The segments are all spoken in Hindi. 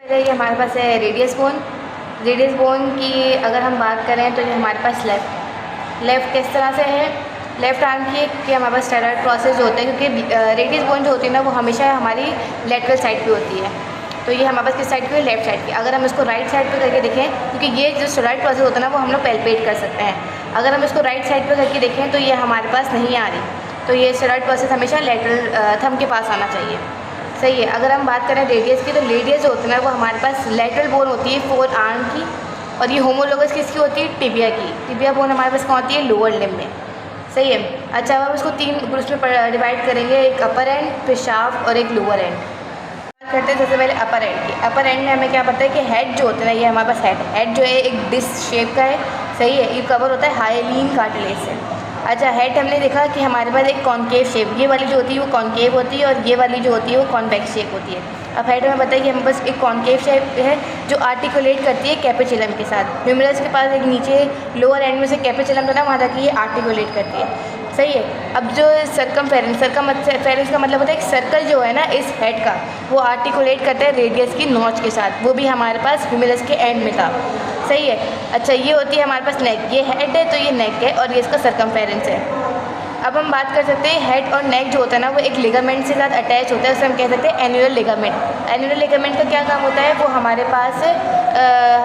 ये हमारे पास है रेडियस बोन। रेडियस बोन की अगर हम बात करें तो ये हमारे पास लेफ़्ट किस तरह से है, लेफ़्ट आर्म की कि हमारे पास स्टेरॉइड प्रोसेस जो होता है, क्योंकि रेडियस बोन जो होती है ना वो हमेशा हमारी लेटरल साइड पे होती है। तो ये हमारे पास किस साइड की है, लेफ्ट साइड की। अगर हम इसको राइट साइड पे करके देखें, क्योंकि ये जो स्टेरॉइड प्रोसेस होता है ना वो हम लोग पैल्पेट कर सकते हैं। अगर हम इसको राइट साइड पे करके देखें तो ये हमारे पास नहीं आ रही। तो ये स्टेरॉइड प्रोसेस हमेशा लेटरल थंब के पास आना चाहिए। सही है। अगर हम बात करें रेडियस की, तो रेडियस जो होती है ना वो हमारे पास लेटरल बोन होती है फोर आर्म की, और ये होमोलोगस किसकी होती है, टिबिया की। टिबिया बोन हमारे पास कहाँ होती है, लोअर लिम्ब में। सही है। अच्छा, अब हम इसको 3 ग्रुप्स में डिवाइड करेंगे, एक अपर एंड, फिर शाफ्ट और एक लोअर एंड। बात करते हैं सबसे पहले अपर एंड की। अपर एंड में हमें क्या पता है कि हेड जो होता है, ये हमारे पास हेड जो है एक डिस्क शेप का है। सही है। ये कवर होता है हाइलीन कार्टिलेज से। अच्छा, हेड हमने देखा कि हमारे पास एक कॉन्केव शेप, ये वाली जो होती है वो कॉन्केव होती है, और ये वाली जो होती है वो कॉन्वेक्स शेप होती है। अब हेड में बताइए कि हमें बस एक कॉन्केव शेप है जो आर्टिकुलेट करती है कैपिचुलम के साथ। ह्यूमरस के पास एक नीचे लोअर एंड में से कैपिचुलम था ना, वहाँ तक ये आर्टिकुलेट करती है। सही है। अब जो सर्कमफेरेंस का मतलब होता है एक सर्कल जो है ना इस हेड का, वो आर्टिकुलेट करता है रेडियस की नॉच के साथ, वो भी हमारे पास ह्यूमरस के एंड में था। सही है। अच्छा, ये होती है हमारे पास नेक। ये हेड है तो ये नेक है, और ये इसका सर्कमफेरेंस है। अब हम बात कर सकते हैं हेड और नेक जो होता है ना वो एक लिगामेंट के साथ अटैच होता है, उसे हम कह सकते हैं एन्युलर लिगामेंट। एन्युलर लिगामेंट का क्या काम होता है, वो हमारे पास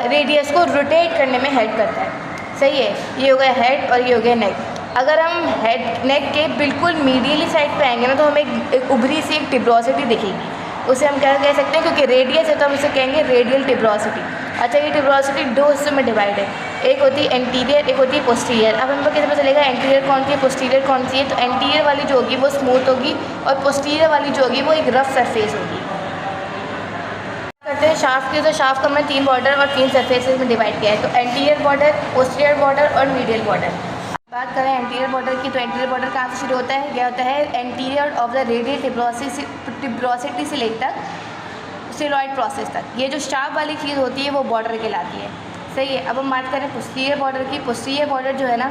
रेडियस को रोटेट करने में हेल्प करता है। सही है। ये हो गया हेड और ये हो गया नेक। अगर हम हेड नेक के बिल्कुल मीडियली साइड पे आएंगे ना तो हमें एक उभरी सी एक टिब्रोसिटी दिखेगी, उसे हम क्या कह सकते हैं, क्योंकि रेडियस है तो हम इसे कहेंगे रेडियल टिब्रोसिटी। अच्छा, ये टिब्रोसिटी 2 हिस्सों में डिवाइड है, एक होती है एंटीरियर, एक होती है पोस्टीरियर। अब हमको कैसे पता चलेगा एंटीरियर कौन सी है, पोस्टीरियर कौन सी है? तो एंटीरियर वाली जो होगी वो स्मूथ होगी, और पोस्टीरियर वाली जो होगी वो एक रफ सरफेस होगी। करते हैं शाफ्ट की, तो शाफ्ट को हमने 3 बॉर्डर और 3 सरफेसेस में डिवाइड किया है, तो एंटीरियर बॉर्डर, पोस्टीरियर बॉर्डर और मीडियल बॉर्डर। बात करें एंटीरियर बॉर्डर की, तो एंटीरियर बॉर्डर कहाँ से शुरू होता है, यह होता है एंटीरियर ऑफ द रेडियल टिब्रोसिटी से लेकर सिलोइड प्रोसेस तक। ये जो शाफ्ट वाली चीज़ होती है वो बॉर्डर कहलाती है। सही है। अब हम बात करें पोस्टीरियर बॉर्डर की। पोस्टीरियर बॉर्डर जो है ना,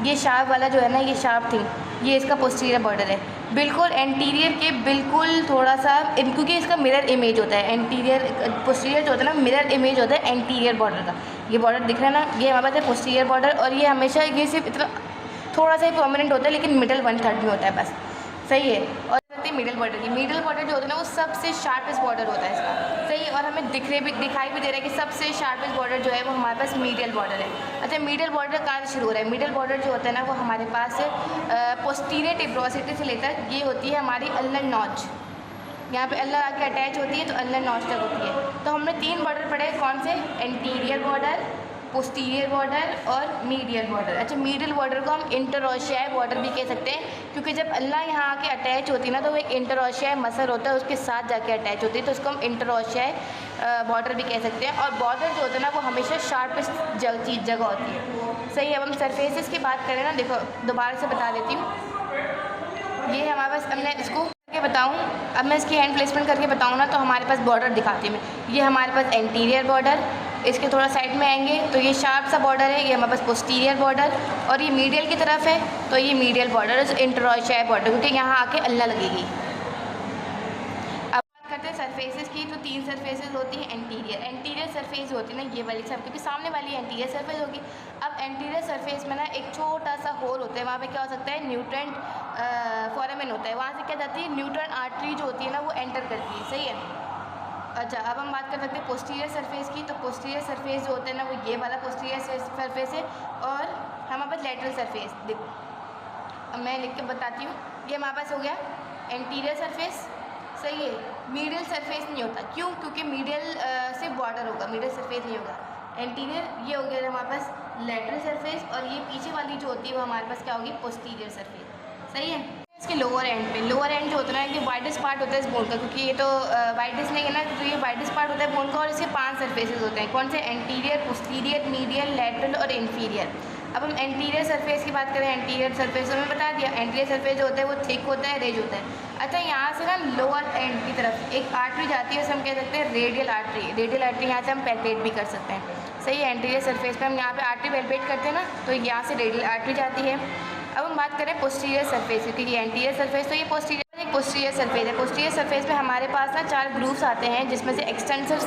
ये शाफ्ट वाला जो है ना, ये शाफ्ट थिंग, ये इसका पोस्टीरियर बॉर्डर है। बिल्कुल एंटीरियर के बिल्कुल थोड़ा सा, क्योंकि इसका मिरर इमेज होता है एंटीरियर, पोस्टीरियर जो होता है ना मिरर इमेज होता है एंटीरियर बॉर्डर का। ये बॉर्डर दिख रहा है ना, ये हमारे पास है पोस्टीरियर बॉर्डर, और ये हमेशा ये सिर्फ इतना थोड़ा सा ही परमानेंट होता है, लेकिन मिडल 1/3 में होता है बस। सही है। और मिडल बॉर्डर की, मिडल बॉर्डर जो होता है ना वो सबसे शार्पेस्ट बॉर्डर होता है इसका। सही है। और हमें दिखाई भी दे रहा है कि सबसे शार्पेस्ट बॉर्डर जो है वो हमारे पास मीडियल बॉर्डर है। अच्छा, मीडियल बॉर्डर कहाँ से शुरू हो रहा है, मिडल बॉर्डर जो होता है ना वो हमारे पास पोस्टीरियर टिब्रोसिटी से लेकर ये होती है हमारी अल्नर नॉच, यहाँ पे अल्नर आके अटैच होती है तो अल्नर नॉच तक होती है। तो हमने 3 बॉर्डर पढ़े, कौन से, एंटीरियर बॉर्डर, पोस्टीरियर बॉर्डर और मीडियल बॉर्डर। अच्छा, मीडियल बॉर्डर को हम इंटरओशियाई बॉर्डर भी कह सकते हैं, क्योंकि जब अल्नर यहाँ आके अटैच होती है ना तो वो एक इंटरओशियाई मसल होता है उसके साथ जाके अटैच होती है, तो उसको हम इंटरओशियाई बॉर्डर भी कह सकते हैं। और बॉर्डर जो होता है ना वो हमेशा शार्पेस्ट जगह होती है। सही है। अब हम सरफेसेस की बात करें ना, देखो दोबारा से बता देती हूँ, ये हमारे पास, अब मैं इसको बताऊँ, अब मैं इसकी हैंड प्लेसमेंट करके बताऊँ ना तो हमारे पास बॉर्डर दिखाती हूँ मैं। ये हमारे पास एंटीरियर बॉर्डर, इसके थोड़ा साइड में आएंगे तो ये शार्प सा बॉर्डर है, ये हमारे पास पोस्टीरियर बॉर्डर, और ये मीडियल की तरफ है तो ये मीडियल बॉर्डर, इंटरओशियाई बॉर्डर, क्योंकि यहाँ आके अल्नर लगेगी। अब बात करते हैं सरफेसेस की, तो 3 सरफेसेस होती हैं एंटीरियर सरफेस होती है ना ये वाली सब, क्योंकि सामने वाली एंटीरियर सरफेस होगी। अब एंटीरियर सरफेस में ना एक छोटा सा होल होता है, वहाँ पे क्या हो सकता है, न्यूट्रेंट फोरामेन होता है, वहाँ से क्या जाती है, न्यूट्रन आर्टरी जो होती है ना वो एंटर करती है। सही है। अच्छा, अब हम बात कर सकते हैं पोस्टीरियर सरफेस की, तो पोस्टीरियर सरफेस जो होता है ना वो ये वाला पोस्टीरियर सरफेस है, और हमारे पास लेटरल सरफेस, देखो अब मैं लिख के बताती हूँ, ये हमारे पास हो गया एंटीरियर सरफेस। सही है। मीडियल सरफेस नहीं होता, क्यों, क्योंकि मीडियल से बॉर्डर होगा, मीडियल सरफेस नहीं होगा। एंटीरियर ये हो गया हमारे पास लेटरल सरफेस, और ये पीछे वाली जो होती है वो हमारे पास क्या होगी, पोस्टीरियर सरफेस। सही है। इसके लोअर एंड पे, लोअर एंड जो होता है ना ये वाइडेस्ट पार्ट होता है इस बोन का, क्योंकि ये तो वाइडेस्ट नहीं है ना, तो ये वाइडेस्ट पार्ट होता है बोन का, और इसके 5 सरफेसेस होते हैं, कौन से, एंटीरियर, पोस्टीरियर, मीडियल, लेटरल और इन्फीरियर। अब हम एंटीरियर सरफेस की बात करें, एंटीरियर सरफेस तो मैंने बता दिया, एंटीरियर सरफेस जो होता है वो थिक होता है, रेज होता है। अच्छा, यहाँ से ना लोअर एंड की तरफ एक आर्टरी जाती है, उसे हम कह सकते हैं रेडियल आर्टरी। रेडियल आर्टरी यहाँ से हम पैल्पेट भी कर सकते हैं। सही है। एंटीरियर सरफेस पे हम यहाँ पे आर्टरी पैल्पेट करते हैं ना, तो यहाँ से रेडियल आर्टरी जाती है। अब हम बात करें पोस्टीरियर सरफेस की, एंटीरियर सरफेस तो ये पोस्टीरियर एक पोस्टीरियर सरफेस है। पोस्टीरियर सरफेस में हमारे पास ना 4 ग्रूव्स आते हैं, जिसमें से एक्सटेंसिव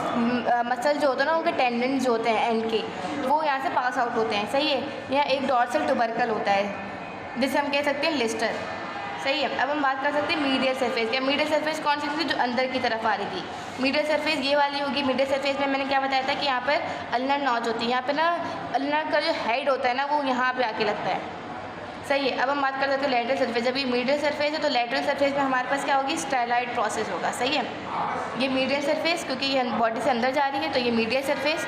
मसल जो होता है ना, उनके टेंडेंस जो होते हैं एंड के, वो यहाँ से पास आउट होते हैं। सही है। यहाँ एक डॉर्सल ट्यूबरकल होता है जिसे हम कह सकते हैं लिस्टर। सही है। अब हम बात कर सकते हैं मीडियल सरफेस। क्या मीडियल सरफेस कौन सी थी? जो अंदर की तरफ आ रही थी। मीडियल सरफेस ये वाली होगी। मीडियल सरफेस में मैंने क्या बताया था कि यहाँ पर अल्नर नॉच होती है। यहाँ पे ना अल्नर का जो हेड होता है ना, वो यहाँ पे आके लगता है। सही है। अब हम बात कर सकते हैं लैटरल सरफेस। जब ये मीडियल सरफेस है तो लैटरल सरफेस में हमारे पास क्या होगी? स्टाइलॉइड प्रोसेस होगा। सही है। ये मीडियल सरफेस, क्योंकि ये बॉडी से अंदर जा रही है, तो ये मीडियल सरफेस,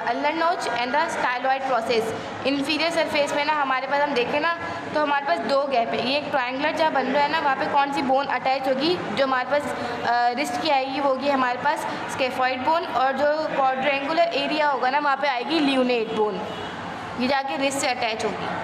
अल्नर नोच and the styloid process. Inferior surface में ना हमारे पास हम देखें ना तो हमारे पास 2 गैप है। ये एक ट्रायंगुलर जहाँ बन रहा है ना, वहाँ पे कौन सी बोन अटैच होगी? जो हमारे पास रिस्ट की आएगी वो होगी हमारे पास स्केफॉइड बोन, और जो क्वाड्रेंगुलर एरिया होगा ना, वहाँ पे आएगी ल्यूनेट बोन। ये जाके रिस्ट से अटैच होगी।